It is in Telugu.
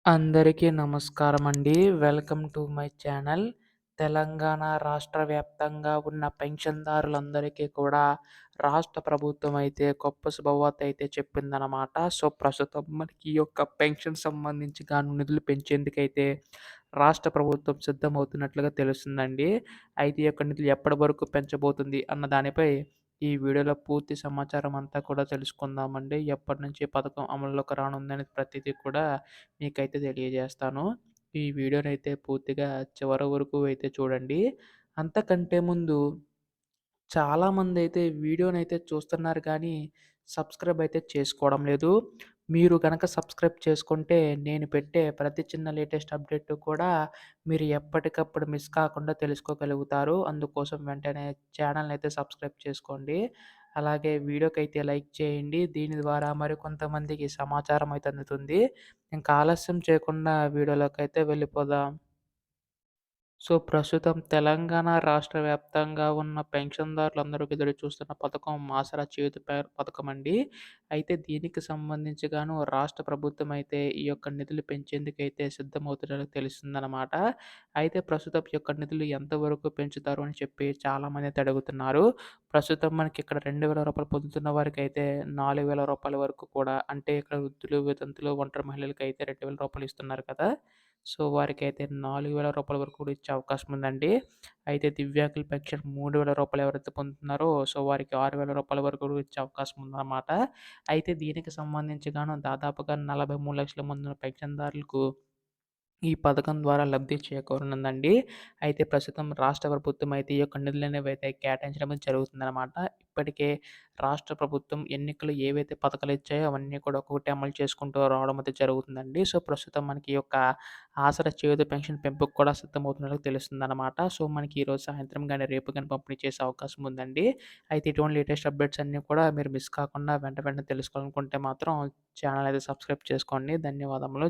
అందరికీ నమస్కారమండి. Welcome to my channel. Telangana రాష్ట్ర వ్యాప్తంగా ఉన్న పెన్షన్‌దారులందరికీ కూడా రాష్ట్ర ప్రభుత్వం అయితే గొప్ప శుభవార్త అయితే చెప్పిందనమాట. సో, ప్రస్తుతం మనకి ఈ యొక్క పెన్షన్ సంబంధించి గాను నిధులు పెంచేందుకైతే రాష్ట్ర ప్రభుత్వం సిద్ధమవుతున్నట్లుగా తెలుస్తుందండి. అయితే ఈ యొక్క నిధులు ఎప్పటి వరకు పెంచబోతుంది అన్న దానిపై ఈ వీడియోలో పూర్తి సమాచారం అంతా కూడా తెలుసుకుందామండి. ఎప్పటినుంచి ఈ పథకం అమల్లోకి రానుందనే ప్రతీదీ కూడా మీకైతే తెలియజేస్తాను. ఈ వీడియోనైతే పూర్తిగా చివరి వరకు అయితే చూడండి. అంతకంటే ముందు చాలామందైతే వీడియోనైతే చూస్తున్నారు కానీ, సబ్స్క్రైబ్ అయితే చేసుకోవడం లేదు. మీరు గనక సబ్స్క్రైబ్ చేసుకుంటే, నేను పెట్టే ప్రతి చిన్న లేటెస్ట్ అప్డేట్ కూడా మీరు ఎప్పటికప్పుడు మిస్ కాకుండా తెలుసుకోగలుగుతారు. అందుకోసం వెంటనే ఛానల్‌నైతే సబ్స్క్రైబ్ చేసుకోండి. అలాగే వీడియోకైతే లైక్ చేయండి. దీని ద్వారా మరికొంతమందికి సమాచారం అయితే అందుతుంది. ఇంకా ఆలస్యం చేయకుండా వీడియోలోకైతే వెళ్ళిపోదాం. సో, ప్రస్తుతం తెలంగాణ రాష్ట్ర వ్యాప్తంగా ఉన్న పెన్షన్‌దారులందరూ ఎదురుచూస్తున్న పథకం ఆసరా చేయూత పథకమండి. అయితే దీనికి సంబంధించి గాను రాష్ట్ర ప్రభుత్వం అయితే ఈ యొక్క నిధులు పెంచేందుకైతే సిద్ధమవుతున్నట్లు తెలుస్తుందనమాట. అయితే ప్రస్తుతం ఈ యొక్క నిధులు ఎంతవరకు పెంచుతారు అని చెప్పి చాలామందైతే అడుగుతున్నారు. ప్రస్తుతం మనకి ఇక్కడ రూ. 2,000 పొందుతున్న వారికైతే రూ. 4,000 వరకు కూడా అంటే ఇక్కడ వృద్ధులు, వితంతులు, ఒంటరి మహిళలకైతే రూ. 2,000 ఇస్తున్నారు కదా! సో, వారికైతే రూ. 4,000 వరకు కూడా ఇచ్చే అవకాశం ఉందండి. అయితే దివ్యాంగుల పెన్షన్ రూ. 3,000 ఎవరైతే పొందుతున్నారో సో, వారికి రూ. 6,000 వరకు కూడా ఇచ్చే అవకాశం ఉందన్నమాట. అయితే దీనికి సంబంధించి గాను దాదాపుగా 43,00,000 మంది ఉన్న పెన్షన్‌దారులకు ఈ పథకం ద్వారా లబ్ధి చేకూరనుందండి. అయితే ప్రస్తుతం రాష్ట్ర ప్రభుత్వం అయితే ఈ యొక్క నిధులనేవైతే కేటాయించడం జరుగుతుందనమాట. ఇప్పటికే రాష్ట్ర ప్రభుత్వం ఎన్నికలు ఏవైతే పథకాలు ఇచ్చాయో అవన్నీ కూడా ఒక్కొక్కటి అమలు చేసుకుంటూ రావడం అయితే జరుగుతుందండి. సో, ప్రస్తుతం మనకి ఈ యొక్క ఆసరా చేయూత పెన్షన్ పెంపుకు కూడా సిద్ధమవుతున్నట్లు తెలుస్తుందనమాట. సో, మనకి ఈరోజు సాయంత్రం గాని, రేపు గాని పంపిణీ చేసే అవకాశం ఉందండి. అయితే ఇటువంటి లేటెస్ట్ అప్డేట్స్ అన్నీ కూడా మీరు మిస్ కాకుండా వెంటనే తెలుసుకోవాలనుకుంటే మాత్రం ఛానల్ అయితే సబ్స్క్రైబ్ చేసుకోండి. ధన్యవాదములు.